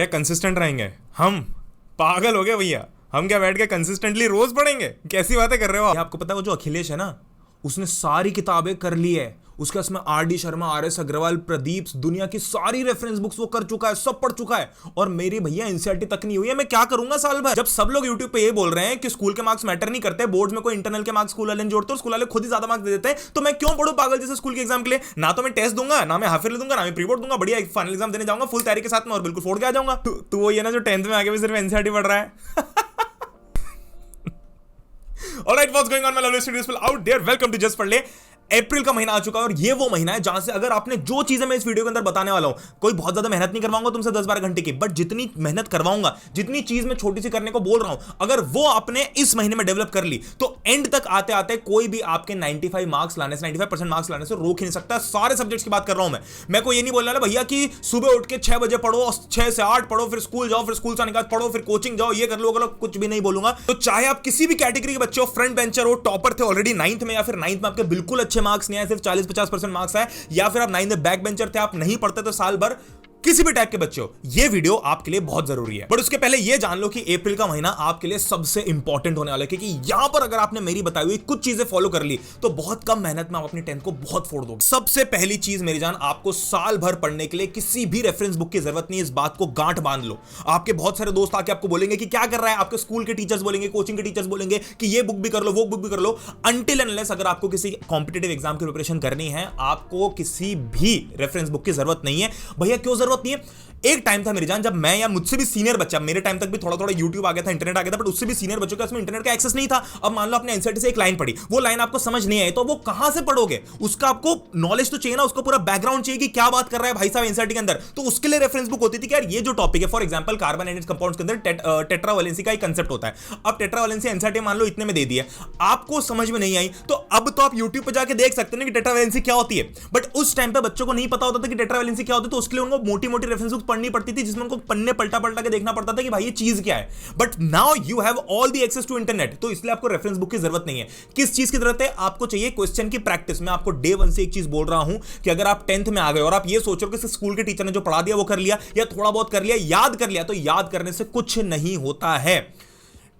क्या कंसिस्टेंट रहेंगे हम? पागल हो गए भैया, हम क्या बैठ के कंसिस्टेंटली रोज पढ़ेंगे? कैसी बातें कर रहे हो आप? आपको पता है वो जो अखिलेश है ना, उसने सारी किताबें कर ली है। उसके उसमें R D Sharma, R S Aggarwal, Pradeep, दुनिया की सारी रेफरेंस बुक्स वो कर चुका है, सब पढ़ चुका है। और मेरी भैया एनसीईआरटी तक नहीं हुई है। मैं क्या करूंगा साल भर? जब सब लोग यूट्यूब पे ये बोल रहे हैं कि स्कूल के मार्क्स मैटर नहीं करते, बोर्ड में कोई इंटरनल के मार्क्स स्कूल वाले जोड़ते, स्कूल वाले खुद ही ज्यादा मार्क्स दे देते हैं, तो मैं क्यों पढ़ूं पागल जैसे स्कूल के एग्जाम के लिए? ना तो मैं टेस्ट दूंगा, ना मैं हाफिज दूंगा, ना मैं प्री बोर्ड दूंगा, बढ़िया फाइनल एग्जाम देने जाऊंगा फुल तैयारी के साथ में और बिल्कुल फोड़ के आ जाऊंगा। तू वो ये ना जो 10th में आगे भी सिर्फ एनसीईआरटी पढ़ रहा है। Alright, what's going on my lovely students out there? Welcome to Just Padle। अप्रैल का महीना आ चुका है और ये वो महीना है जहां से अगर आपने जो चीजें मैं इस वीडियो के अंदर बताने वाला हूं, कोई बहुत ज्यादा मेहनत नहीं करवाऊंगा तुमसे 10-12 घंटे की, बट जितनी मेहनत करवाऊंगा, जितनी चीज मैं छोटी सी करने को बोल रहा हूं, अगर वो आपने इस महीने में डेवलप कर ली तो एंड तक आते आते कोई भी आपके 95 मार्क्स लाने से, 95% मार्क्स लाने से रोक ही नहीं सकता। सारे सब्जेक्ट्स की बात कर रहा हूं मैं कोई ये नहीं बोल रहा भैया कि सुबह उठ के 6 बजे पढ़ो, 6 से 8 पढ़ो, फिर स्कूल जाओ, फिर स्कूल से निकाल पढ़ो, फिर कोचिंग जाओ, ये कर लो कुछ भी नहीं बोलूंगा। तो चाहे आप किसी भी कैटेगरी के बच्चे हो, फ्रंट बेंचर हो, टॉपर थे ऑलरेडी 9th में, या फिर 9th में आपके बिल्कुल अच्छे मार्क्स नहीं आए, सिर्फ 40-50% मार्क्स आए, या फिर आप 9th में बैक बेंचर थे, आप नहीं पढ़ते तो साल भर, किसी भी टाइप के बच्चे हो, ये वीडियो आपके लिए बहुत जरूरी है। बट उसके पहले ये जान लो कि अप्रैल का महीना आपके लिए सबसे इंपॉर्टेंट होने वाला है, क्योंकि यहां पर अगर आपने मेरी बताई हुई कुछ चीजें फॉलो कर ली तो बहुत कम मेहनत में आप अपनी 10th को बहुत फोड़ दोगे। सबसे पहली चीज मेरी जान, आपको साल भर पढ़ने के लिए किसी भी रेफरेंस बुक की जरूरत नहीं है। इस बात को गांठ बांध लो। आपके बहुत सारे दोस्त आके आपको बोलेंगे कि क्या कर रहा है, आपके स्कूल के टीचर्स बोलेंगे, कोचिंग के टीचर्स बोलेंगे कि ये बुक भी कर लो, वो बुक भी कर लो। अनटिल अनलेस अगर आपको किसी कॉम्पिटिटिव एग्जाम की प्रिपरेशन करनी है, आपको किसी भी रेफरेंस बुक की जरूरत नहीं है। भैया क्यों जरूरत नहीं है? एक टाइम था मेरी जान जब मैं या मुझसे भी सीनियर बच्चा, मेरे टाइम तक भी थोड़ा थोड़ा यूट्यूब आ गया था, इंटरनेट आ गया था, बट उससे भी सीनियर बच्चों के पास में इंटरनेट का एक्सेस नहीं था। अब मान लो आपने एनसीईआरटी से एक लाइन पढ़ी, वो लाइन आपको समझ नहीं आई, तो वो कहां से पढ़ोगे? उसका आपको नॉलेज तो चाहिए ना, उसको पूरा बैकग्राउंड चाहिए कि क्या बात कर रहा है भाई साहब एनसीईआरटी के अंदर। तो उसके लिए रेफरेंस बुक होती थी कि यार ये जो टॉपिक है, for example carbon and it's compounds के अंदर टेट्रावैलेंसी का एक कांसेप्ट होता है। अब टेट्रावैलेंसी एनसीईआरटी मान लो इतने में दे दी है, आपको समझ में नहीं आई, तो अब तो आप यूट्यूब पे जाके देख सकते हैं कि टेट्रावैलेंसी क्या होती है। बट उस टाइम पे बच्चों को नहीं पता होता था कि टेट्रावैलेंसी क्या होती है, तो उसके लिए उनको मोटी मोटी रेफरेंस बुक पढ़नी पड़ती थी, जिसमें उनको पन्ने पलटा पलटा के देखना पड़ता था कि भाई ये चीज क्या है। But now you have all the access to internet, तो इसलिए आपको रेफरेंस बुक की जरूरत नहीं है। किस चीज की जरूरत है? आपको चाहिए क्वेश्चन की प्रैक्टिस। मैं आपको डे 1 से एक चीज बोल रहा हूं कि अगर आप 10th में आ गए और आप ये सोच रहे हो कि स्कूल के टीचर ने जो पढ़ा दिया वो कर लिया, या थोड़ा बहुत कर लिया, याद कर लिया, तो याद करने से कुछ नहीं होता है।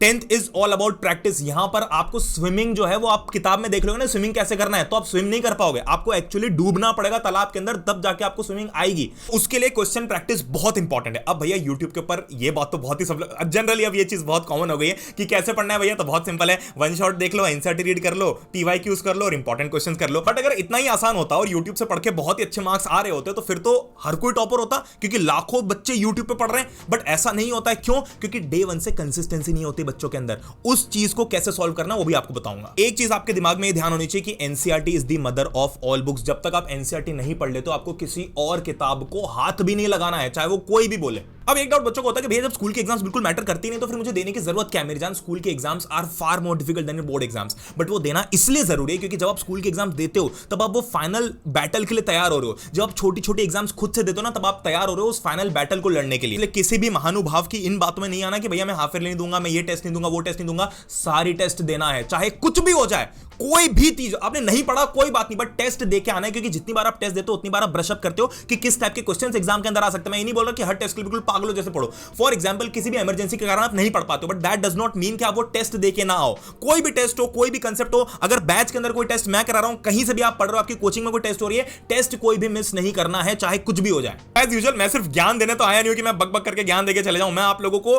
10th is all about practice. यहां पर आपको स्विमिंग जो है वो आप किताब में देख लोगे ना स्विमिंग कैसे करना है, तो आप स्विम नहीं कर पाओगे। आपको एक्चुअली डूबना पड़ेगा तालाब के अंदर, तब जाके आपको स्विमिंग आएगी। उसके लिए क्वेश्चन प्रैक्टिस बहुत इंपॉर्टेंट है। अब भैया यूट्यूब के ऊपर ये बात तो बहुत ही सब जनरली अब ये चीज बहुत कॉमन हो गई है कि कैसे पढ़ना है भैया, तो बहुत सिंपल है, वन शॉट देख लो, एनसीईआरटी रीड कर लो, पीवाईक्यूज कर लो और इंपॉर्टेंट क्वेश्चन कर लो। बट अगर इतना ही आसान होता और यूट्यूब से पढ़ के बहुत ही अच्छे मार्क्स आ रहे होते तो फिर तो हर कोई टॉपर होता, क्योंकि लाखों बच्चे यूट्यूब पे पढ़ रहे हैं। बट ऐसा नहीं होता है। क्यों? क्योंकि डे 1 से कंसिस्टेंसी नहीं होती बच्चों के अंदर। उस चीज को कैसे सॉल्व करना वो भी आपको बताऊंगा। एक चीज आपके दिमाग में ध्यान होनी चाहिए कि NCERT is the mother of all books. जब तक आप एनसीईआरटी नहीं पढ़ ले तो आपको किसी और किताब को हाथ भी नहीं लगाना है, चाहे वो कोई भी बोले। अब एक डाउट बच्चों को होता है कि भैया जब स्कूल के एग्जाम्स बिल्कुल मैटर करती नहीं तो फिर मुझे देने की जरूरत क्या है? मेरी जान, स्कूल के exams are far more difficult than board exams. But वो देना इसलिए जरूरी है क्योंकि जब आप स्कूल के एग्जाम देते हो तब आप वो फाइनल बैटल के लिए तैयार हो रहे हो। जब आप छोटी छोटी एग्जाम्स खुद से देते हो ना, तब आप तैयार हो रहे हो उस फाइनल बैटल को लड़ने के लिए। किसी भी महानुभाव की इन बातों में नहीं आना कि भैया मैं हाफ ईयर नहीं दूंगा, मैं ये टेस्ट नहीं दूंगा, वो टेस्ट नहीं दूंगा। सारी टेस्ट देना है, चाहे कुछ भी हो जाए। कोई भी चीज आपने नहीं पढ़ा कोई बात नहीं, बट टेस्ट देके आना है, क्योंकि जितनी बार आप टेस्ट देते हो उतनी बार आप ब्रश अप करते हो कि किस टाइप के क्वेश्चंस एग्जाम के अंदर आ सकते हैं। मैं ये नहीं बोल रहा कि हर टेस्ट के बिल्कुल पागलों जैसे पढ़ो। फॉर एग्जांपल किसी भी इमरजेंसी के कारण आप नहीं पढ़ पाते हो, but that does not mean कि आप वो टेस्ट देके ना आओ। कोई भी टेस्ट हो, कोई भी कंसेप्ट हो, अगर बैच के अंदर कोई टेस्ट मैं करा रहा हूं, कहीं से भी आप पढ़ रहे हो, आपकी कोचिंग में कोई टेस्ट हो रही है, टेस्ट कोई भी मिस नहीं करना है, चाहे कुछ भी हो जाए। एज यूजुअल मैं सिर्फ ज्ञान देने तो आया नहीं हूं कि मैं बक बक करके ज्ञान देके चले जाऊं। मैं आप लोगों को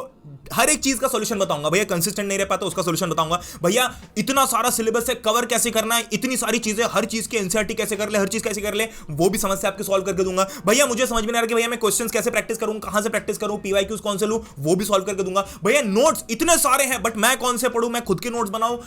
हर एक चीज का सॉल्यूशन बताऊंगा। भैया कंसिस्टेंट नहीं रह पाता उसका सॉल्यूशन बताऊंगा। भैया इतना सारा सिलेबस है, कवर कैसे करना है, इतनी सारी चीजें, हर चीज के एनसीईआरटी कैसे कर ले, हर चीज कैसे कर ले, वो भी समस्या आपके सॉल्व करके दूंगा। भैया मुझे समझ में नहीं आ रहा कि भैया मैं क्वेश्चंस कैसे प्रैक्टिस करूं, कहां से प्रैक्टिस करूं, पीवाईक्यूज कौन से लूं, वो भी सॉल्व करके दूंगा। भैया नोट्स इतने सारे हैं, बट मैं कौन से पढ़ूं, मैं खुद के नोट्स बनाऊं,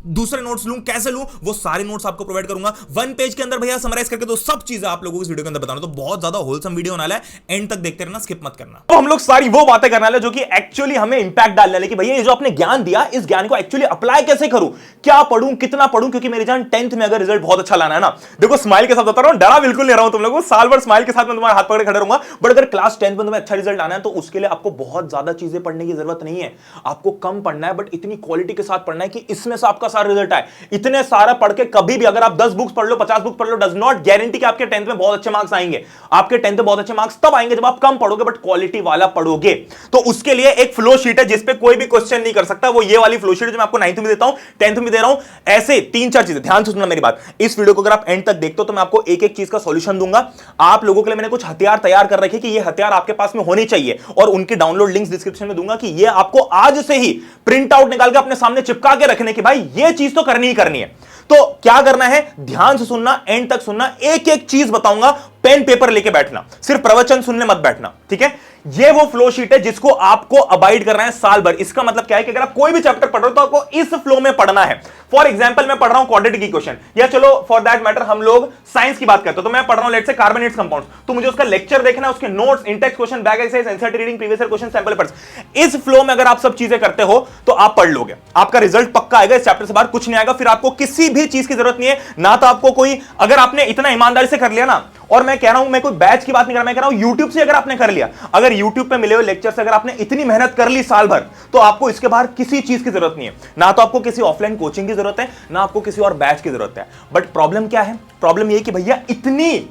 दूसरे नोट्स लूं, कैसे लूं, वो सारे नोट्स आपको प्रोवाइड करूंगा। 1 पेज के अंदर भैया समराइज करके, तो सब चीजें आप लोगों को इस वीडियो के अंदर बताना। तो बहुत ज्यादा होलसम वीडियो होने वाला है, एंड तक देखते रहना, स्किप मत करना। तो हम लोग सारी वो बातें करने वाले जो कि एक्चुअली हमें इंपैक्ट डालने वाले कि भैया ये जो आपने ज्ञान दिया, इस ज्ञान को एक्चुअली अप्लाई कैसे करूं, क्या पढ़ूं, कितना पढ़ूं। क्योंकि मेरी जान 10th में अगर रिजल्ट बहुत अच्छा लाना है ना, देखो स्माइल के साथ बता रहा हूं, डरा बिल्कुल नहीं रहा हूं तुम लोगों को, साल भर स्माइल के साथ मैं तुम्हारे हाथ पकड़े खड़े रहूंगा। बट अगर क्लास 10th में तुम्हें अच्छा रिजल्ट आना है तो उसके लिए आपको बहुत ज्यादा चीजें पढ़ने की जरूरत नहीं है। आपको कम पढ़ना है, बट इतनी क्वालिटी के साथ पढ़ना है कि इसमें से आपका सारा रिजल्ट आए। इतने सारा पढ़ के कभी भी अगर आप 10 बुक्स पढ़ लो, 50 बुक्स पढ़ लो, डज नॉट गारंटी कि आपके 10th में बहुत अच्छे मार्क्स आएंगे। आपके 10th में बहुत अच्छे मार्क्स तब आएंगे जब आप कम पढ़ोगे बट क्वालिटी वाला पढ़ोगे। तो उसके लिए एक फ्लो शीट है जिसपे कोई भी क्वेश्चन नहीं कर सकता, वो ये वाली फ्लो शीट जो मैं आपको 9th में देता हूं, 10th में दे रहा हूं। ऐसे 3-4 चीजें ध्यान से सुनना मेरी बात। इस वीडियो को अगर आप एंड तक देखते हो तो मैं आपको एक एक चीज का सॉल्यूशन दूंगा। आप लोगों के लिए मैंने कुछ हथियार तैयार कर रखे कि ये हथियार आपके पास में होने चाहिए, और उनकी डाउनलोड लिंक्स डिस्क्रिप्शन में दूंगा कि ये आपको आज से ही प्रिंट आउट निकाल के अपने सामने चिपका के रखने की भाई ये चीज तो करनी ही करनी है। तो क्या करना है, ध्यान से सुनना, एंड तक सुनना, एक एक चीज बताऊंगा, पेन पेपर लेके बैठना, सिर्फ प्रवचन सुनने मत बैठना, ठीक है। ये वो फ्लो शीट है जिसको आपको अबाइड करना है साल भर। इसका मतलब क्या है कि अगर आप कोई भी चैप्टर पढ़ रहे हो तो आपको इस फ्लो में पढ़ना है। फॉर एग्जांपल मैं पढ़ रहा हूं क्वाड्रेटिक इक्वेशन, या चलो फॉर दैट मैटर हम लोग साइंस की बात करते हो तो मैं पढ़ रहा हूं लेट्स से कार्बोनेट्स कंपाउंड्स, तो मुझे उसका लेक्चर देखना है, उसके notes, Intex question, back exercise, NCERT reading, previous year question, sample papers. इस फ्लो में अगर आप सब चीजें करते हो तो आप पढ़ लोगे, आपका रिजल्ट पक्का आएगा। इस चैप्टर से बाहर कुछ नहीं आएगा, फिर आपको किसी भी चीज की जरूरत नहीं है ना। तो आपको कोई, अगर आपने इतना ईमानदारी से कर लिया ना, और मैं कह रहा हूं, मैं कोई बैच की बात नहीं कर रहा, मैं कह रहा हूं यूट्यूब से अगर आपने कर लिया, अगर यूट्यूब पे मिले हुए लेक्चर से अगर आपने इतनी मेहनत कर ली साल भर, तो आपको इसके बाहर किसी चीज की जरूरत नहीं है। ना तो आपको किसी ऑफलाइन कोचिंग की जरूरत है, ना आपको किसी और बैच की जरूरत है। बट प्रॉब्लम क्या है, प्रॉब्लम ये कि भैया इतनी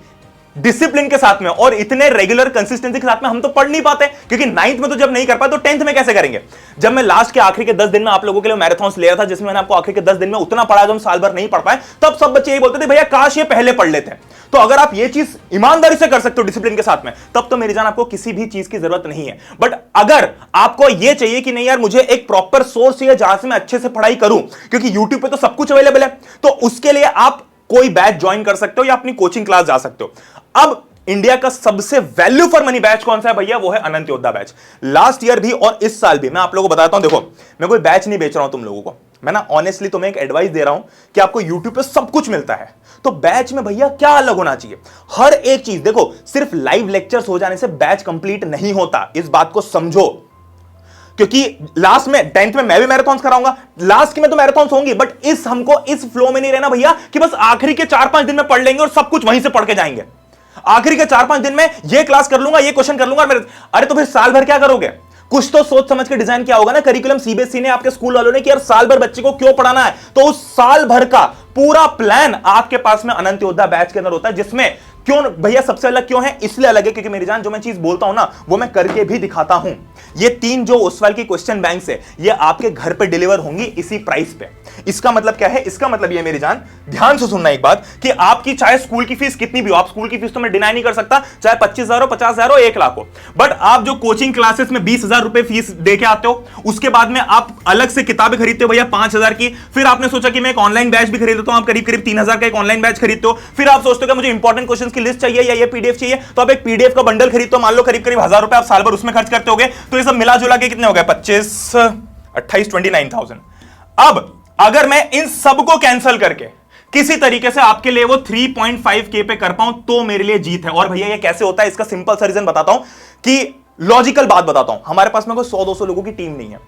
डिसिप्लिन के साथ में और इतने रेगुलर कंसिस्टेंसी के साथ में हम तो पढ़ नहीं पाते, क्योंकि 9th में तो जब नहीं कर पाए तो 10th में कैसे करेंगे। जब मैं लास्ट के आखिरी के 10 दिन में आप लोगों के लिए मैराथन्स ले रहा था, जिसमें मैंने आपको आखिरी के 10 दिन में उतना पढ़ा जो हम साल भर नहीं पढ़ पाए, तब सब बच्चे यही बोलते थे भैया काश ये पहले पढ़ लेते हैं। तो अगर आप ये चीज ईमानदारी से कर सकते हो डिसिप्लिन के साथ में, तब तो मेरी जान आपको किसी भी चीज की जरूरत नहीं है। बट अगर आपको ये चाहिए कि नहीं यार मुझे एक प्रॉपर सोर्स चाहिए जहां से मैं अच्छे से पढ़ाई करूं, क्योंकि यूट्यूब पे तो सब कुछ अवेलेबल है, तो उसके लिए आप कोई बैच ज्वाइन कर सकते हो या अपनी कोचिंग क्लास जा सकते हो। अब इंडिया का सबसे वैल्यू फॉर मनी बैच कौन सा है भैया, वो है Anant Yoddha batch. Last year भी और इस साल भी मैं आप लोगों को बताता हूं, देखो मैं कोई बैच नहीं बेच रहा हूं तुम लोगों को, मैं ना ऑनेस्टली तुम्हें एक एडवाइस दे रहा हूं कि आपको यूट्यूब पे सब कुछ मिलता है, तो बैच में भैया क्या अलग होना चाहिए, हर एक चीज। देखो सिर्फ लाइव लेक्चर्स हो जाने से बैच कंप्लीट नहीं होता, इस बात को समझो। क्योंकि लास्ट में 10th में मैं भी मैराथन्स कराऊंगा, लास्ट की में तो मैराथन्स होंगी, बट हमको इस फ्लो में नहीं रहना भैया कि बस आखिरी के 4-5 दिन में पढ़ लेंगे और सब कुछ वहीं से पढ़ के जाएंगे। आखिरी के 4-5 दिन में ये क्लास कर लूंगा, ये क्वेश्चन कर लूंगा, अरे तो फिर साल भर क्या करोगे। कुछ तो सोच समझ के डिजाइन किया होगा ना करिकुलम, सीबीएसई ने, आपके स्कूल वालों ने, कि यार साल भर बच्चे को क्यों पढ़ाना है। तो उस साल भर का पूरा प्लान आपके पास में अनंत योद्धा बैच के अंदर होता है, जिसमें क्यों भैया सबसे अलग क्यों है, इसलिए अलग है क्योंकि मेरी जान जो मैं चीज बोलता हूं ना वो मैं करके भी दिखाता हूं। ये 3 जो ओसवाल की क्वेश्चन बैंक्स है ये आपके घर पे डिलीवर होंगी इसी प्राइस पे। इसका मतलब क्या है, इसका मतलब ये मेरी जान ध्यान से सुनना एक बात, कि आपकी चाहे स्कूल की फीस कितनी भी हो, आप स्कूल की फीस तो मैं डिनाई नहीं कर सकता, चाहे 25,000 हो, 50,000 हो, 1 लाख हो, बट आप जो कोचिंग क्लासेस में 20,000 रुपए फीस दे के आते हो, उसके बाद में आप अलग से किताबें खरीदते हो भैया 5,000 की, फिर आपने सोचा कि मैं एक ऑनलाइन बैच भी खरीद लेता हूं, आप करीब 3,000 का एक ऑनलाइन बैच खरीदते हो, फिर आप सोचते हो कि मुझे इंपॉर्टेंट क्वेश्चन की लिस्ट चाहिए या ये पीडीएफ चाहिए, तो आप एक पीडीएफ का बंडल खरीदते हो, मान लो करीब 1,000 रुपए आप साल भर उसमें खर्च करते होगे, तो ये सब मिला जुला के कितने हो गए, 25, 28, 29,000। अब अगर मैं इन सबको कैंसिल करके किसी तरीके से आपके लिए वो 3.5K पे कर पाऊं तो मेरे लिए जीत है। और भैया ये कैसे होता है, इसका सिंपल सा रीजन बताता हूं, कि लॉजिकल बात बताता हूं। हमारे पास में कोई 100-200 लोगों की टीम नहीं है,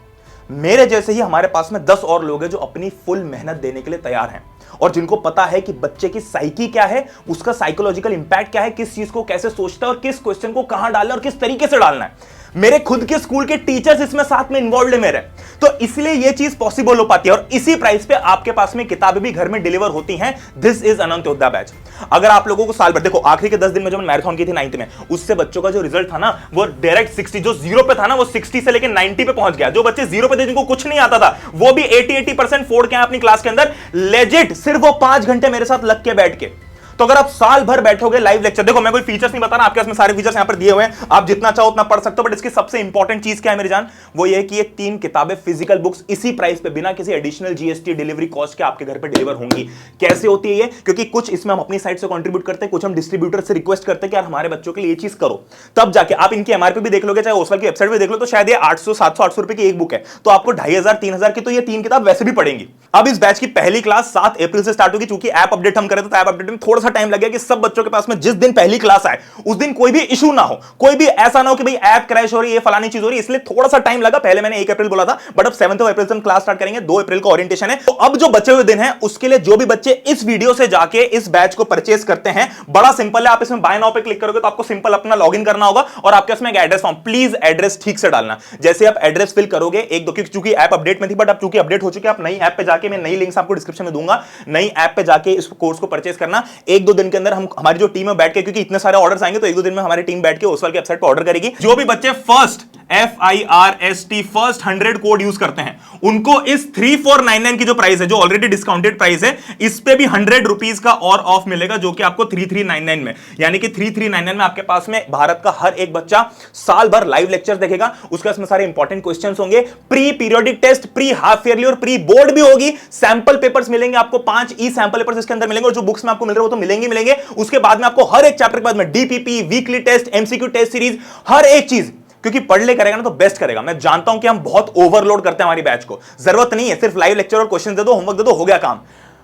मेरे जैसे ही हमारे पास में 10 और लोग हैं जो अपनी फुल मेहनत देने के लिए तैयार हैं, और जिनको पता है कि बच्चे की साइकी क्या है, उसका साइकोलॉजिकल इंपैक्ट क्या है, किस चीज को कैसे सोचता है और किस क्वेश्चन को कहां डालना और किस तरीके से डालना है। मेरे खुद के स्कूल के टीचर्स इसमें साथ में इन्वॉल्व है मेरे, तो इसलिए यह चीज पॉसिबल हो पाती है, और इसी प्राइस पे आपके पास में किताबें भी घर में डिलीवर होती हैं। This is Anant Yoddha batch. अगर आप लोगों को साल भर, देखो आखिरी के 10 दिन में जो मैराथन की थी 9th में, उससे बच्चों का जो रिजल्ट था ना वो डायरेक्ट 60, जो 0 पे था ना वो 60 से लेकर 90 पे पहुंच गया। जो बच्चे 0 पे थे जिनको कुछ नहीं आता था वो भी 80% फोड़ के अपनी क्लास के अंदर लेजिट, सिर्फ वो 5 घंटे मेरे साथ लग के बैठ के। तो अगर आप साल भर बैठोगे लाइव लेक्चर, देखो मैं कोई फीचर्स नहीं बता रहा, आपके पास में सारे फीचर्स यहां पर दिए हुए हैं, आप जितना चाहो उतना पढ़ सकते हो, बट इसकी सबसे इंपॉर्टेंट चीज क्या है मेरी जान, वो ये है कि ये 3 किताबें फिजिकल बुक्स इसी प्राइस पे बिना किसी एडिशनल जीएसटी डिलीवरी कॉस्ट के आपके घर पे डिलीवर होंगी। कैसे होती है ये, क्योंकि कुछ इसमें हम अपनी साइड से कंट्रीब्यूट करते हैं, कुछ हम डिस्ट्रीब्यूटर से रिक्वेस्ट करते हैं कि यार हमारे बच्चों के लिए ये चीज करो, तब जाके आप इनकी एमआरपी भी देख लोगे, चाहे ओसवाल की वेबसाइट भी देख लो, तो शायद ये 800, 700, 800 रुपए की एक बुक है, तो आपको 2,500, 3,000 की तो ये 3 किताब वैसे भी पड़ेंगी। अब इस बैच की पहली क्लास 7 अप्रैल से स्टार्ट होगी, चूंकि ऐप अपडेट हम करें तो ऐप अपडेट में थोड़ा सा सा टाइम लगेगा कि सब बच्चों के पास में जिस दिन पहली क्लास आए उस दिन कोई भी इशू ना हो, कोई भी ऐसा ना हो कि भाई ऐप क्रैश हो रही है, फलानी चीज हो रही है, इसलिए थोड़ा सा टाइम लगा। पहले मैंने 1 अप्रैल बोला था, बट अब 7 अप्रैल से हम क्लास स्टार्ट करेंगे, 2 अप्रैल को ओरिएंटेशन है। तो अब जो बचे हुए दिन है उसके लिए जो भी बच्चे इस वीडियो से जाके इस बैच को परचेस करते हैं, बड़ा सिंपल है, आप इसमें बाय नाउ पे क्लिक करोगे तो आपको सिंपल अपना लॉगिन करना होगा और आपके उसमें एक एड्रेस फॉर्म, प्लीज एड्रेस ठीक से डालना। जैसे आप एड्रेस फिल करोगे, एक दो, क्योंकि ऐप अपडेट में थी, बट अब चूंकि अपडेट हो चुकी है, आप नई ऐप पे जाके, मैं नई लिंक्स आपको डिस्क्रिप्शन में दूंगा, नई ऐप पे जाके इस कोर्स को परचेस करना। 1-2 दिन के अंदर हम, हमारी जो टीम है बैठ के, क्योंकि इतने सारे ऑर्डर्स आएंगे तो 1-2 दिन में हमारी टीम बैठ के ओसवाल की वेबसाइट पर ऑर्डर करेगी। जो भी बच्चे फर्स्ट FIRST 100 कोड यूज करते हैं उनको इस 3499 की जो प्राइस है, जो ऑलरेडी डिस्काउंटेड प्राइस है, इस पे भी 100 रुपीज का और ऑफ मिलेगा, जो कि आपको 3399 में, यानी कि 3399 में आपके पास में भारत का हर एक बच्चा साल भर लाइव लेक्चर देखेगा। उसके इसमें सारे इंपॉर्टेंट क्वेश्चंस होंगे, pre periodic test, pre half yearly और प्री बोर्ड भी होगी। सैंपल पेपर्स मिलेंगे आपको, 5 ई सैंपल पेपर्स इसके अंदर मिलेंगे, और जो बुक्स में आपको मिल रहे हो तो मिलेंगे। उसके बाद में आपको हर एक चैप्टर के बाद में DPP, weekly test, MCQ test series, हर एक चीज, क्योंकि पढ़ ले करेगा ना तो बेस्ट करेगा। मैं जानता हूं कि हम बहुत ओवरलोड करते हैं हमारी बैच को, जरूरत नहीं है, सिर्फ लाइव लेक्चर और क्वेश्चन दे दो, होमवर्क दे दो, हो गया काम।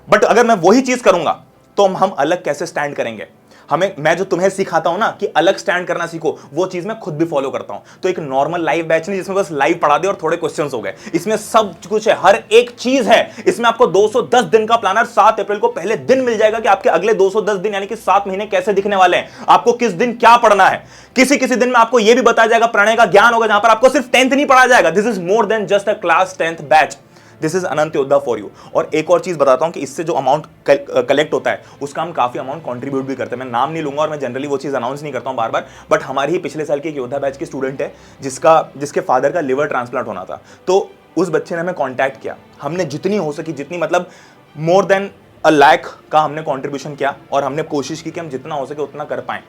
बट अगर मैं वही चीज करूंगा तो हम अलग कैसे स्टैंड करेंगे? मैं जो तुम्हें सिखाता हूं ना कि अलग स्टैंड करना सीखो, वो चीज मैं खुद भी फॉलो करता हूं। तो एक नॉर्मल लाइव बैच नहीं जिसमें बस लाइव पढ़ा दे और थोड़े क्वेश्चंस हो गए, इसमें सब कुछ है, हर एक चीज है। इसमें आपको 210 दिन का प्लानर 7 अप्रैल को पहले दिन मिल जाएगा कि आपके अगले 210 दिन यानी कि 7 महीने कैसे दिखने वाले हैं, आपको किस दिन क्या पढ़ना है। किसी दिन में आपको यह भी बताया जाएगा, प्रणय का ज्ञान होगा, जहां पर आपको सिर्फ 10th नहीं पढ़ा जाएगा। This is more than just a class 10th batch, this is Anant Yoddha for you. और एक और चीज बताता हूं कि इससे जो अमाउंट कलेक्ट होता है उसका हम काफी अमाउंट कंट्रीब्यूट भी करते हैं। मैं नाम नहीं लूंगा और मैं जनरली वो चीज अनाउंस नहीं करता हूं बार बार, बट हमारी ही पिछले साल की एक योद्धा बैच की स्टूडेंट है जिसके फादर का लिवर ट्रांसप्लांट होना था। तो उस बच्चे ने हमें कॉन्टैक्ट किया, हमने जितनी हो सकी, जितनी मतलब मोर देन 1 लाख का हमने कॉन्ट्रीब्यूशन किया, और हमने कोशिश की कि हम जितना हो सके उतना कर पाएं।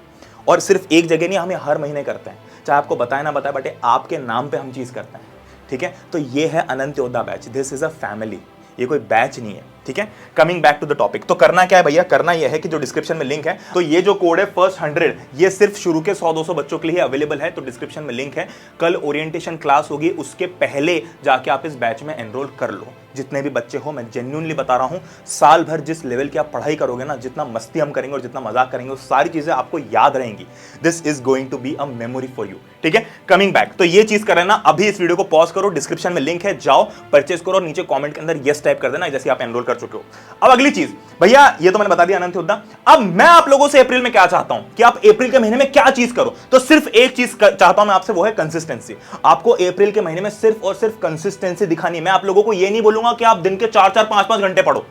और सिर्फ एक जगह नहीं, हमें हर महीने करते हैं, चाहे आपको बताए ना बताए, बट आपके नाम पे हम चीज करते हैं, ठीक है। तो ये है Anant Yoddha batch, this is a family, ये कोई बैच नहीं है, ठीक है। Coming back to the topic, तो करना क्या है भैया? करना यह है कि जो डिस्क्रिप्शन में लिंक है, तो ये जो कोड है फर्स्ट 100, ये सिर्फ शुरू के 100-200 बच्चों के लिए अवेलेबल है। तो डिस्क्रिप्शन में लिंक है, कल ओरिएंटेशन क्लास होगी, उसके पहले जाके आप इस बैच में एनरोल कर लो। जितने भी बच्चे हो, मैं जेन्युइनली बता रहा हूं, साल भर जिस लेवल की आप पढ़ाई करोगे ना, जितना मस्ती हम करेंगे और जितना मजाक करेंगे, वो सारी चीजें आपको याद रहेंगी। This is going to be a memory for you, ठीक है। कमिंग बैक, तो ये चीज कर ना, अभी इस वीडियो को पॉज करो, डिस्क्रिप्शन में लिंक है, जाओ परचेस करो, और नीचे कॉमेंट के अंदर यस टाइप कर देना जैसे आप एनरोल कर चुके हो। अब अगली चीज भैया, ये तो मैंने बता दिया अनंत योद्धा। अब मैं आप लोगों से अप्रैल में क्या चाहता हूं कि आप अप्रैल के महीने में क्या चीज करो, तो सिर्फ एक चीज चाहता हूं मैं आपसे, वो है कंसिस्टेंसी। आपको अप्रैल के महीने में सिर्फ और सिर्फ कंसिस्टेंसी दिखानी है। मैं आप लोगों को ये नहीं बोलूंगा कि आप दिन के 4-4, 5-5 घंटे पढ़ो,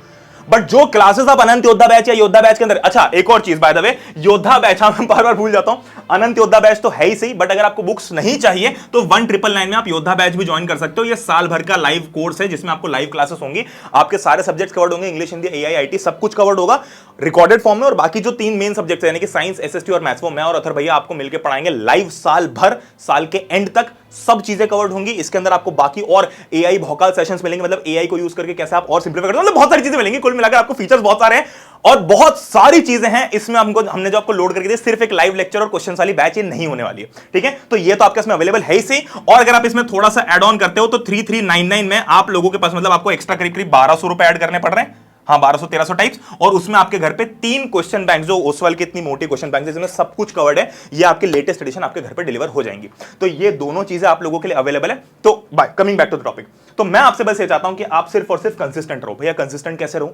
बट जो क्लासेस आप अनंत योद्धा बैच या योद्धा बैच के अंदर, अच्छा एक और चीज बाय द वे, योद्धा बैच, मैं बार बार भूल जाता हूं, अनंत योद्धा बैच तो है ही सही, बट अगर आपको बुक्स नहीं चाहिए तो 1999 में आप योद्धा बैच भी ज्वाइन कर सकते हो। ये साल भर का लाइव कोर्स है जिसमें आपको लाइव क्लासेस होंगी, आपके सारे सब्जेक्ट्स कवर्ड होंगे, इंग्लिश, हिंदी, एआई, आईटी, सब कुछ कवर्ड होगा रिकॉर्डेड फॉर्म में। और बाकी जो 3 मेन सब्जेक्ट्स यानी कि साइंस, एसएसटी और मैथ्स, वो मैं और अथर भैया आपको मिलकर पढ़ाएंगे लाइव साल भर, साल के एंड तक सब चीजें कवर्ड होंगी। इसके अंदर आपको बाकी और एआई भौकाल सेशंस मिलेंगे, मतलब एआई को यूज करके कैसे आप और सिंपलीफाई करते हो, मतलब बहुत सारी चीजें मिलेंगी। कुल मिलाकर आपको फीचर्स बहुत सारे हैं और बहुत सारी चीजें हैं इसमें। हमने जो आपको लोड करके दी, सिर्फ एक लाइव लेक्चर और क्वेश्चन वाली बैच ये नहीं होने वाली है, ठीक है। तो ये तो आपके इसमें अवेलेबल है ही सही, और अगर आप इसमें थोड़ा सा एड ऑन करते हो तो 3399 में आप लोगों के पास मतलब आपको एक्स्ट्रा करीब 1200 रुपए ऐड करने पड़ रहे हैं, हाँ 1200-1300 टाइप्स, और उसमें आपके घर पे 3 क्वेश्चन बैंक, जो ओसवाल की इतनी मोटी क्वेश्चन बैंक जिसमें सब कुछ कवर्ड है, ये आपके लेटेस्ट एडिशन आपके घर पे डिलीवर हो जाएंगी। तो ये दोनों चीजें आप लोगों के लिए अवेलेबल है। तो coming back to the topic, तो मैं आपसे बस ये चाहता हूं कि आप सिर्फ और सिर्फ कंसिस्टेंट रहो। भैया कंसिस्टेंट कैसे रहूं?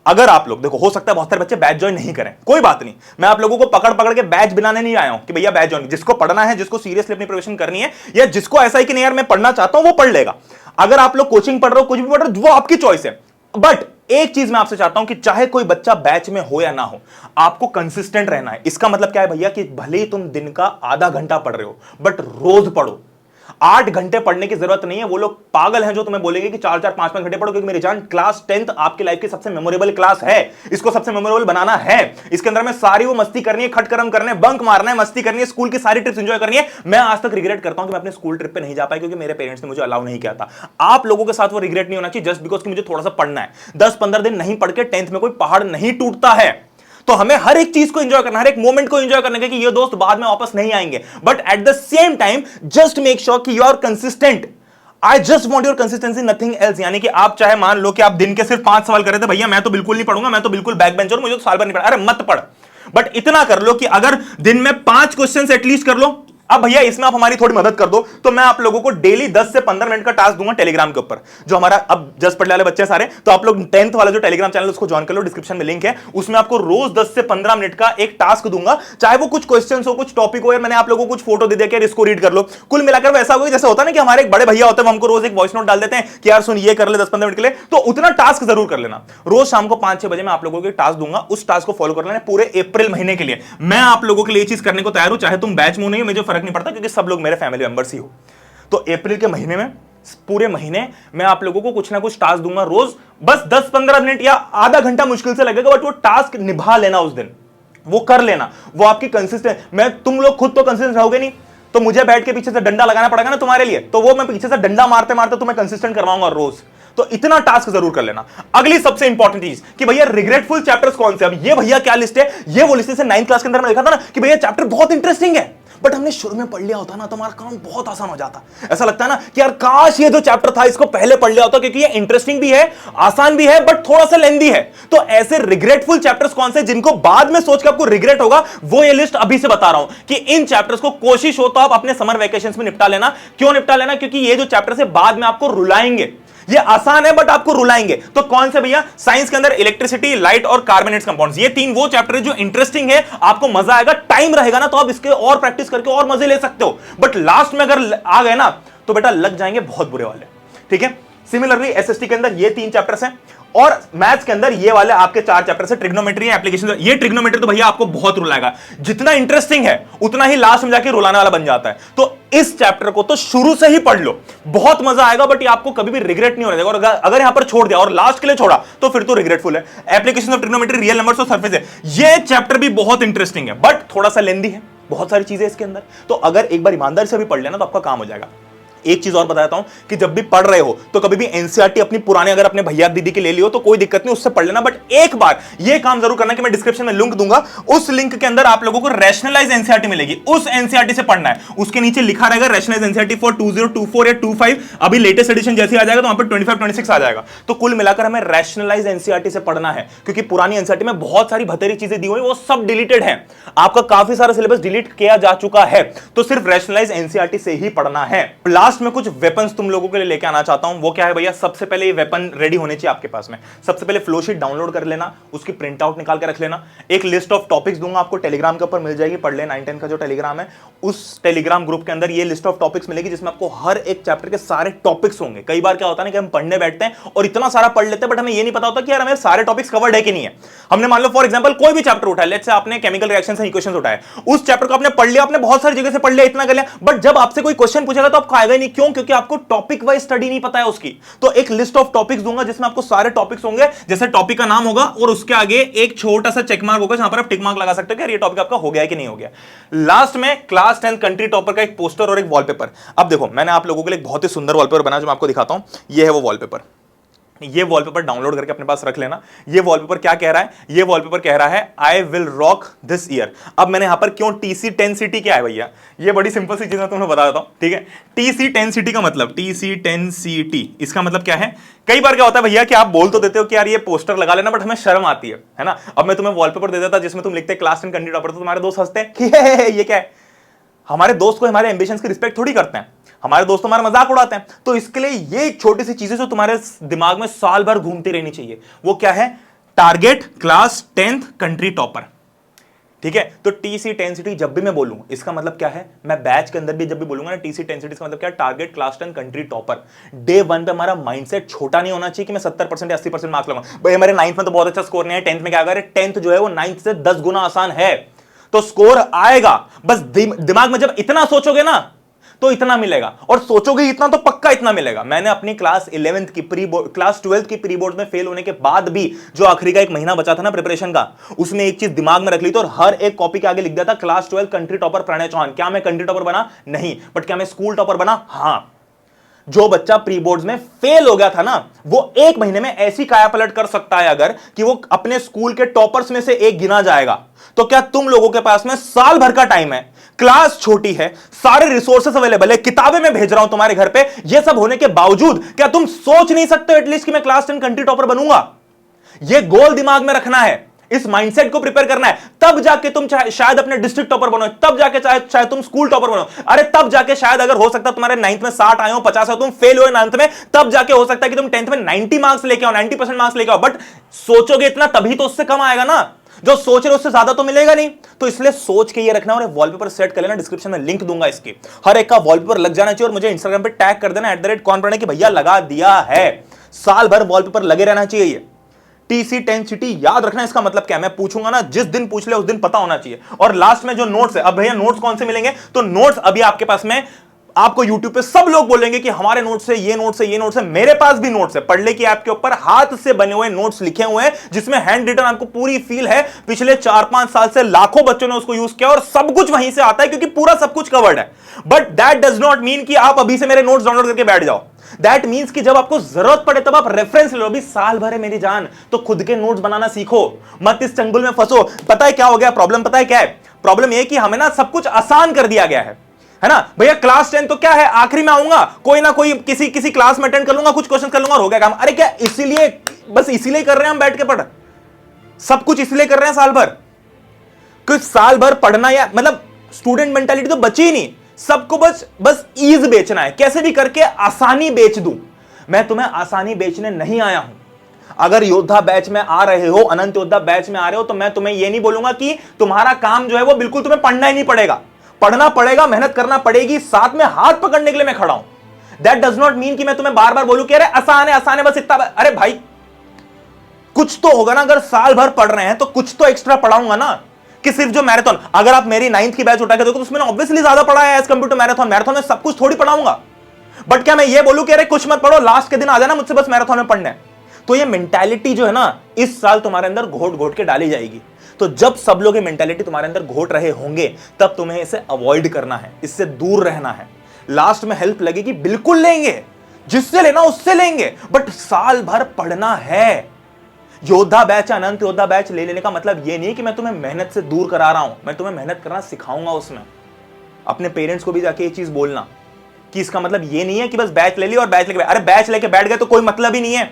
अगर आप लोग देखो, हो सकता है बहुत सारे बच्चे बैच ज्वाइन नहीं करें, कोई बात नहीं, मैं आप लोगों को पकड़ पकड़ के बैच बनाने नहीं आया हूं कि भैया बैच ज्वाइन, जिसको पढ़ना है, जिसको सीरियसली अपनी प्रिपरेशन करनी है, या जिसको ऐसा है कि नहीं यार मैं पढ़ना चाहता हूं, वो पढ़ लेगा। अगर आप लोग कोचिंग पढ़ रहे हो, कुछ भी पढ़ रहे हो, वो आपकी चॉइस है। बट एक चीज मैं आपसे चाहता हूं कि चाहे कोई बच्चा बैच में हो या ना हो, आपको कंसिस्टेंट रहना है। इसका मतलब क्या है भैया कि भले ही तुम दिन का आधा घंटा पढ़ रहे हो, बट रोज पढ़ो। 8 घंटे पढ़ने की जरूरत नहीं है। वो लोग पागल हैं जो तुम्हें बोलेंगे कि 4-4, 5-5 घंटे पढ़ो, क्योंकि मेरी जान क्लास 10th आपकी लाइफ की सबसे मेमोरेबल क्लास है। इसको सबसे मेमोरेबल बनाना है। इसके अंदर में सारी वो मस्ती करनी है, खटकरम करने, बंक मारना है, मस्ती करनी है, स्कूल की सारी ट्रिप्स एंजॉय करनी है। मैं आज तक रिग्रेट करता हूं कि मैं अपने स्कूल ट्रिप पे नहीं जा पाया, क्योंकि मेरे पेरेंट्स ने मुझे अलाउ नहीं किया था। आप लोगों के साथ वो रिग्रेट नहीं होना चाहिए जस्ट बिकॉज कि मुझे थोड़ा सा पढ़ना है। 10-15 दिन नहीं पढ़ के 10th में कोई पहाड़ नहीं टूटता है। तो हमें हर एक चीज को एंजॉय करना, हर एक मोमेंट को एंजॉय करने का कि ये दोस्त बाद में वापस नहीं आएंगे, but at the same time just make sure कि you are consistent. I just want your consistency, nothing else. यानी कि आप चाहे मान लो कि आप दिन के सिर्फ 5 सवाल कर रहे थे, भैया मैं तो बिल्कुल नहीं पढ़ूंगा, मैं तो बिल्कुल बैक बेंचर, मुझे तो साल भर नहीं पढ़ा। अरे मत पढ़, बट इतना कर लो कि अगर दिन में 5 क्वेश्चन एटलीस्ट कर लो। अब भैया इसमें आप हमारी थोड़ी मदद कर दो, तो मैं आप लोगों को डेली 10 से 15 मिनट का टास्क दूंगा टेलीग्राम के ऊपर। जो हमारा अब जस्ट पढ़ने वाले बच्चे सारे, तो आप लोग 10th वाला जो टेलीग्राम चैनल उसको ज्वाइन कर लो, डिस्क्रिप्शन में लिंक है, उसमें आपको रोज 10 से 15 मिनट का एक टास्क दूंगा, चाहे वो कुछ क्वेश्चन हो, कुछ टॉपिक हो, या मैंने आप लोगों को कुछ फोटो दे दिया कि इसको रीड कर लो। कुल मिलाकर ऐसा होगा जैसे होता है ना कि हमारे एक बड़े भैया होते हैं, हमको रोज एक वॉइस नोट डाल देते हैं कि यार सुन ये कर ले 10-15 मिनट के लिए, तो उतना टास्क जरूर कर लेना। रोज शाम को 5-6 बजे मैं आप लोगों को टास्क दूंगा, उस टास्क को फॉलो कर लेना पूरे अप्रैल महीने के लिए। मैं आप लोगों के लिए चीज करने को तैयार हूं, चाहे तुम बैच में नहीं हो, मुझे फर्क नहीं पड़ता, क्योंकि सब लोग मेरे फैमिली मेंबर्स ही हो। तो अप्रैल के महीने में पूरे महीने मैं आप लोगों को कुछ ना कुछ टास्क दूंगा रोज, बस 10-15 मिनट या आधा घंटा मुश्किल से लगेगा, बट वो टास्क निभा लेना, उस दिन वो कर लेना, वो आपकी कंसिस्टेंट। मैं तुम लोग खुद तो कंसिस्टेंट रहोगे नहीं, तो मुझे बैठ के पीछे से डंडा लगाना पड़ेगा ना तुम्हारे लिए, तो वो मैं पीछे से डंडा मारते मारते तुम्हें कंसिस्टेंट करवाऊंगा रोज। तो इतना टास्क जरूर कर लेना। अगली सबसे इंपॉर्टेंट चीज कि भैया रिग्रेटफुल चैप्टर्स कौन से। अब ये भैया क्या लिस्ट है, ये वो लिस्ट है 9th क्लास के अंदर मैं लिखा था ना कि भैया चैप्टर बहुत इंटरेस्टिंग है, बट हमने शुरू में पढ़ लिया होता ना तो हमारा काम बहुत आसान हो जाता। ऐसा लगता है ना कि यार काश ये जो चैप्टर था इसको पहले पढ़ लिया होता, क्योंकि ये इंटरेस्टिंग भी है, आसान भी है, बट थोड़ा सा लेंथी है। तो ऐसे रिग्रेटफुल चैप्टर्स कौन से जिनको बाद में सोच के आपको रिग्रेट होगा, वो ये लिस्ट अभी से बता रहा हूं कि इन चैप्टर्स को कोशिश हो तो आप अपने समर वेकेशंस में निपटा लेना। क्यों निपटा लेना? क्योंकि ये जो चैप्टर्स है बाद में आपको रुलाएंगे। ये आसान है बट आपको रुलाएंगे। तो कौन से भैया? साइंस के अंदर इलेक्ट्रिसिटी, लाइट और कार्बोनेट्स कंपाउंड्स, ये 3 वो चैप्टर है जो इंटरेस्टिंग है, आपको मजा आएगा, टाइम रहेगा ना तो आप इसके और प्रैक्टिस करके और मजे ले सकते हो। बट लास्ट में अगर आ गए ना तो बेटा लग जाएंगे बहुत बुरे वाले। ठीक है। सिमिलरली एसएसटी के अंदर ये 3 चैप्टर्स हैं, और मैथ्स के अंदर ये वाले आपके 4 चैप्टर्स है, ट्रिग्नोमेट्री एप्लीकेशन। ये ट्रिग्नोमेट्री तो भैया आपको बहुत रुलाएगा, जितना इंटरेस्टिंग है उतना ही लास्ट में जाके रुलाने वाला बन जाता है। तो इस चैप्टर को तो शुरू से ही पढ़ लो, बहुत मजा आएगा, बट ये आपको कभी भी रिग्रेट नहीं होने देगा। और अगर यहां पर छोड़ दिया और लास्ट के लिए छोड़ा तो फिर तो रिग्रेटफुल है। Application of trigonometry, real numbers और सरफेस है, ये चैप्टर भी बहुत इंटरेस्टिंग है, बट थोड़ा सा लेंथी है, बहुत सारी चीजें इसके अंदर। तो अगर एक बार ईमानदारी से भी पढ़ लेना तो आपका काम हो जाएगा। एक चीज और बताता हूं कि जब भी पढ़ रहे हो तो कभी भी एनसीईआरटी अपनी पुराने अगर अपने भैया दीदी के ले लियो तो कोई दिक्कत नहीं, उससे पढ़ लेना। बट एक बार ये काम जरूर करना कि मैं डिस्क्रिप्शन में लिंक दूंगा, उस लिंक के अंदर आप लोगों को रैशनलाइज एनसीईआरटी मिलेगी, उस एनसीईआरटी से पढ़ना है। उसके नीचे लिखा रहेगा रैशनलाइज एनसीईआरटी फॉर 2024 या 25, अभी लेटेस्ट एडिशन जैसे आ जाएगा तो वहां पर 25-26 आ जाएगा। तो कुल मिलाकर हमें रैशनलाइज एनसीईआरटी से पढ़ना है, क्योंकि पुरानी एनसीईआरटी में बहुत सारी भतेरी चीजें दी हुई, वो सब डिलीटेड है, आपका काफी सारा सिलेबस डिलीट किया जा चुका है। तो सिर्फ रैशनलाइज एनसीईआरटी से ही पढ़ना है। लास्ट में कुछ वेपन तुम लोगों के लिए लेके आना चाहता हूं। वो क्या है भैया? सबसे पहले ये वेपन रेडी होने चाहिए आपके पास में। सबसे पहले फ्लो शीट डाउनलोड कर लेना, उसकी प्रिंट आउट निकाल के रख लेना। एक लिस्ट ऑफ टॉपिक्स दूंगा आपको, टेलीग्राम के ऊपर मिल जाएगी, पढ़ ले। 9-10 का जो टेलीग्राम है, उस टेलीग्राम ग्रुप के अंदर ये लिस्ट ऑफ टॉपिक्स मिलेगी, जिसमें आपको हर एक चैप्टर के सारे टॉपिक्स होंगे। कई बार क्या होता है कि हम पढ़ने बैठते हैं और इतना सारा पढ़ लेते हैं, बट हमें ये नहीं पता होता कि यार हमें सारे टॉपिक्स कवर्ड है कि नहीं है। हमने मान लो फॉर एग्जांपल कोई भी चैप्टर उठाया, लेट्स से आपने केमिकल रिएक्शंस एंड इक्वेशंस उठाया, उस चैप्टर को आपने पढ़ लिया, आपने बहुत सारी जगह से पढ़ लिया, इतना कर लिया, बट जब आपसे कोई क्वेश्चन पूछेगा तो आपको आएगा ही नहीं। क्यों? क्योंकि आपको टॉपिक वाइज स्टडी नहीं पता है उसकी। तो एक लिस्ट ऑफ टॉपिक्स दूंगा जिसमें आपको सारे टॉपिक्स होंगे, जैसे टॉपिक का नाम होगा और उसके आगे एक छोटा सा चेक मार्क होगा, जहां पर आप टिक मार्क लगा सकते हो कि यार ये टॉपिक आपका हो गया है कि नहीं हो गया। लास्ट में क्लास 10 कंट्री टॉपर का एक पोस्टर और एक वॉलपेपर। अब देखो मैंने आप लोगों के लिए एक बहुत ही सुंदर वॉलपेपर बनाया जो मैं आपको दिखाता हूं। ये है वो वॉलपेपर। ये वॉलपेपर डाउनलोड करके अपने पास रख लेना। ये वॉलपेपर क्या कह रहा है? ये वॉलपेपर कह रहा है I will rock this year. अब मैंने यहां पर क्यों TC10CT क्या है भैया? ये बड़ी सिंपल सी चीज मैं तुम्हें बता देता हूं, ठीक है। TC10CT का मतलब, TC10CT इसका मतलब क्या है? कई बार क्या होता है भैया कि आप बोल तो देते हो कि यार ये पोस्टर लगा लेना, बट हमें शर्म आती है ना। अब मैं तुम्हें वॉलपेपर दे देता जिसमें तुम लिखते क्लास 10 कंट्री टॉपर, तो तुम्हारे दोस्त हंसते हैं कि ये क्या है। हमारे दोस्त को हमारे एम्बिशंस की रिस्पेक्ट थोड़ी करते हैं, हमारे दोस्त हमारा मजाक उड़ाते हैं। तो इसके लिए ये छोटी सी चीजें जो तुम्हारे दिमाग में साल भर घूमती रहनी चाहिए, वो क्या है? Target class 10th country topper. ठीक है। तो TC10CT जब भी मैं बोलूं इसका मतलब क्या है? मैं बैच के अंदर भी जब भी बोलूंगा ना TC10CT इसका मतलब क्या है? Target class 10 country topper. Day 1 पे हमारा माइंडसेट छोटा नहीं होना चाहिए कि मैं 70% या 80% मार्क्स लूंगा। भाई हमारे 9th में तो बहुत अच्छा स्कोर नहीं है, 10th में क्या होगा? 10th जो है वो 9th से 10 गुना आसान है, तो स्कोर आएगा। बस दिमाग में जब इतना सोचोगे ना तो इतना मिलेगा, और सोचोगे इतना तो पक्का इतना मिलेगा। मैंने अपनी क्लास 11th की क्लास 12th की प्री बोर्ड में फेल होने के बाद भी जो आखिरी का 1 महीना बचा था ना प्रिपरेशन का, उसमें एक चीज दिमाग में रख ली थी और हर एक कॉपी के आगे लिख दिया था class 12 country topper Pranay Chauhan. क्या मैं कंट्री टॉपर बना? नहीं। बट क्या मैं स्कूल टॉपर बना? हां। जो बच्चा प्री बोर्ड्स में फेल हो गया था ना, वो 1 महीने में ऐसी काया पलट कर सकता है अगर कि वो अपने स्कूल के टॉपर्स में से एक गिना जाएगा। तो क्या तुम लोगों के पास में साल भर का टाइम है, क्लास छोटी है, सारे रिसोर्सेस अवेलेबल है, किताबें मैं भेज रहा हूं तुम्हारे घर पे, ये सब होने के बावजूद क्या तुम सोच नहीं सकते एटलीस्ट कि मैं क्लास 10 कंट्री टॉपर बनूंगा? ये गोल दिमाग में रखना है। इस माइंडसेट को प्रिपेयर करना है, तब जाके तुम शायद अपने डिस्ट्रिक्ट टॉपर बनो, तब जाके चाहे तुम स्कूल टॉपर बनो, अरे तब जाके शायद अगर हो सकता तुम्हारे 9th में 60 आए हो, 50 आए, तुम फेल हुए 9th में, तब जाके हो सकता है कि तुम 10th में 90 मार्क्स लेके आओ, 90% मार्क्स लेके आओ। बट सोचोगे इतना तभी तो उससे कम आएगा ना, जो सोच रहे उससे ज्यादा तो मिलेगा नहीं। तो इसलिए सोच के ये रखना, और वॉलपेपर सेट कर लेना, डिस्क्रिप्शन में लिंक दूंगा इसकी, हर एक का वॉलपेपर लग जाना चाहिए, और मुझे इंस्टाग्राम पे टैग कर देना @कौन पढ़ने कि भैया लगा दिया है। साल भर वॉलपेपर लगे रहना चाहिए। ये TC 10 सिटी याद रखना, इसका मतलब क्या है मैं पूछूंगा ना, जिस दिन पूछ ले उस दिन पता होना चाहिए। और लास्ट में जो नोट्स है, अब भैया नोट्स कौन से मिलेंगे, तो नोट्स अभी आपके पास में, आपको YouTube पे सब लोग बोलेंगे कि हमारे नोट्स है, ये नोट्स है, ये नोट्स है। मेरे पास भी नोट्स है, पढ़ने की ऐप के ऊपर हाथ से बने हुए नोट्स लिखे हुए हैं, जिसमें हैंड रिटन आपको पूरी फील है। पिछले 4-5 साल से लाखों बच्चों ने उसको यूज किया, और सब कुछ वहीं से आता है, क्योंकि पूरा सब कुछ कवर्ड है। But that does not mean कि आप अभी से मेरे नोट्स डाउनलोड करके बैठ जाओ। दैट मीन्स कि जब आपको जरूरत पड़े तब आप रेफरेंस ले लो। अभी साल भर है मेरी जान, तो खुद के नोट्स बनाना सीखो, मत इस चंगुल में फंसो। पता है क्या हो गया प्रॉब्लम, पता है क्या है प्रॉब्लम? ये कि हमें ना सब कुछ आसान कर दिया गया है ना भैया। क्लास 10 तो क्या है, आखिरी में आऊंगा, कोई ना कोई किसी क्लास में अटेंड कर लूंगा, कुछ क्वेश्चन कर लूंगा और हो गया काम। अरे क्या इसीलिए, बस इसीलिए कर रहे हैं हम बैठ के पढ़, सब कुछ इसलिए कर रहे हैं साल भर? कुछ साल भर पढ़ना, या मतलब स्टूडेंट मेंटालिटी तो बची ही नहीं। सबको बस ईज बेचना है, कैसे भी करके आसानी बेच दूं। मैं तुम्हें आसानी बेचने नहीं आया हूं। अगर योद्धा बैच में आ रहे हो, अनंत योद्धा बैच में आ रहे हो, तो मैं तुम्हें यह नहीं बोलूंगा कि तुम्हारा काम जो है वो बिल्कुल तुम्हें पढ़ना ही नहीं पड़ेगा। पढ़ना पड़ेगा, मेहनत करना पड़ेगी, साथ में हाथ पकड़ने के लिए मैं खड़ा हूं। दैट डज नॉट मीन कि मैं तुम्हें बार बार बोलूं कि अरे आसान है बस इतना। अरे भाई कुछ तो होगा ना, अगर साल भर पढ़ रहे हैं तो कुछ तो एक्स्ट्रा पढ़ाऊंगा ना, कि सिर्फ जो मैराथन। अगर आप मेरी 9th की बैच उठा के देखो तो उसमें ऑब्वियसली ज्यादा पढ़ा है as compare to marathon. Marathon में सब कुछ थोड़ी पढ़ाऊंगा। बट क्या मैं ये बोलूं कि अरे कुछ मत पढ़ो, लास्ट के दिन आ जाना मुझसे, बस मैराथन में पढ़ना है? तो ये मेंटालिटी जो है ना, इस साल तुम्हारे अंदर घोट घोट के डाली जाएगी। तो जब सब लोग ये मेंटालिटी तुम्हारे अंदर घोट रहे होंगे, तब तुम्हें इसे अवॉइड करना है, इससे दूर रहना है। लास्ट में हेल्प लगेगी, बिल्कुल लेंगे, जिससे लेना उससे लेंगे, बट साल भर पढ़ना है। योद्धा बैच, अनंत योद्धा बैच ले लेने का मतलब यह नहीं कि मैं तुम्हें मेहनत से दूर करा रहा हूं, मैं तुम्हें मेहनत करना सिखाऊंगा उसमें। अपने पेरेंट्स को भी जाके ये चीज बोलना कि इसका मतलब ये नहीं है कि बस बैच ले ली और बैच लेके, अरे बैच लेके बैठ गए तो कोई मतलब ही नहीं है।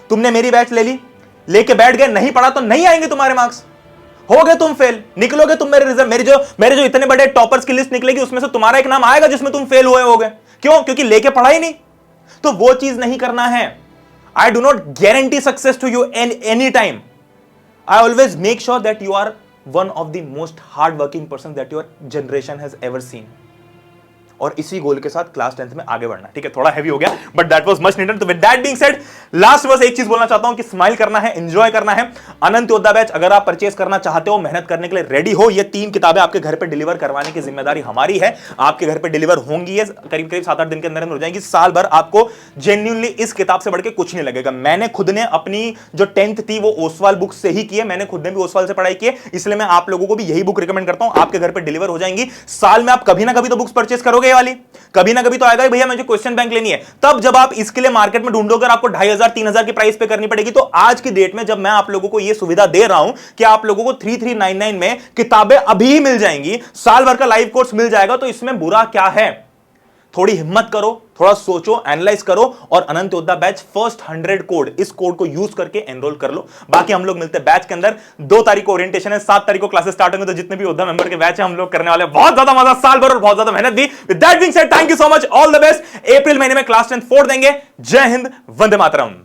तुमने मेरी बैच ले ली, लेके बैठ गए, नहीं पढ़ा तो नहीं आएंगे तुम्हारे मार्क्स, हो गए तुम फेल, निकलोगे तुम मेरे रिजल्ट, मेरे जो इतने बड़े टॉपर्स की लिस्ट निकलेगी, उसमें से तुम्हारा एक नाम आएगा जिसमें तुम फेल हुए होगे। क्यों? क्योंकि लेके पढ़ा ही नहीं। तो वो चीज नहीं करना है। I do not guarantee success to you any time. I always make sure that you are one of the most hardworking persons that your generation has ever seen. और इसी गोल के साथ क्लास 10th में आगे बढ़ना। ठीक है, थोड़ा हैवी हो गया, but that was much needed. तो with that being said, last बस एक चीज बोलना चाहता हूं कि स्माइल करना है, एंजॉय करना है। अनंत योद्धा बैच अगर आप परचेस करना चाहते हो, मेहनत करने के लिए रेडी हो, ये 3 किताबें आपके घर पे डिलीवर करवाने की जिम्मेदारी हमारी है। आपके घर पे डिलीवर होंगी, करीब 7-8 दिन के अंदर हो जाएंगी। साल भर आपको जेन्युइनली इस किताब से बढ़ के कुछ नहीं लगेगा। मैंने खुद ने अपनी जो 10th थी वो ओसवाल बुक से ही की है, मैंने खुद ने भी ओसवाल से पढ़ाई की है, इसलिए मैं आप लोगों को भी यही बुक रिकमेंड करता हूं। आपके घर पे डिलीवर हो जाएंगी। साल में आप कभी ना कभी तो बुक्स परचेस करोगे, ये वाली कभी ना कभी तो आएगा भैया मुझे क्वेश्चन बैंक लेनी है। तब जब आप इसके लिए मार्केट में ढूंढोगे, आपको 2500-3000 की प्राइस पे करनी पड़ेगी। तो आज की डेट में जब मैं आप लोगों को यह सुविधा दे रहा हूं कि आप लोगों को 3399 में किताबें अभी ही मिल जाएंगी, साल भर का लाइव कोर्स मिल जाएगा, तो इसमें बुरा क्या है? थोड़ी हिम्मत करो, थोड़ा सोचो, एनालाइज करो, और अनंत योद्धा बैच फर्स्ट 100 कोड, इस कोड को यूज करके एनरोल कर लो। बाकी हम लोग मिलते हैं बैच के अंदर। 2 तारीख को ओरिएंटेशन है, 7 तारीख को क्लासेस स्टार्ट होंगे। तो जितने भी योद्धा मेंबर के बैच है हम लोग करने वाले, बहुत ज्यादा मजा, साल भर और बहुत ज्यादा मेहनत भी। With that being said, thank you so much, all the best. April महीने में क्लास 10 फोड़ देंगे। जय हिंद, वंदे मातरम।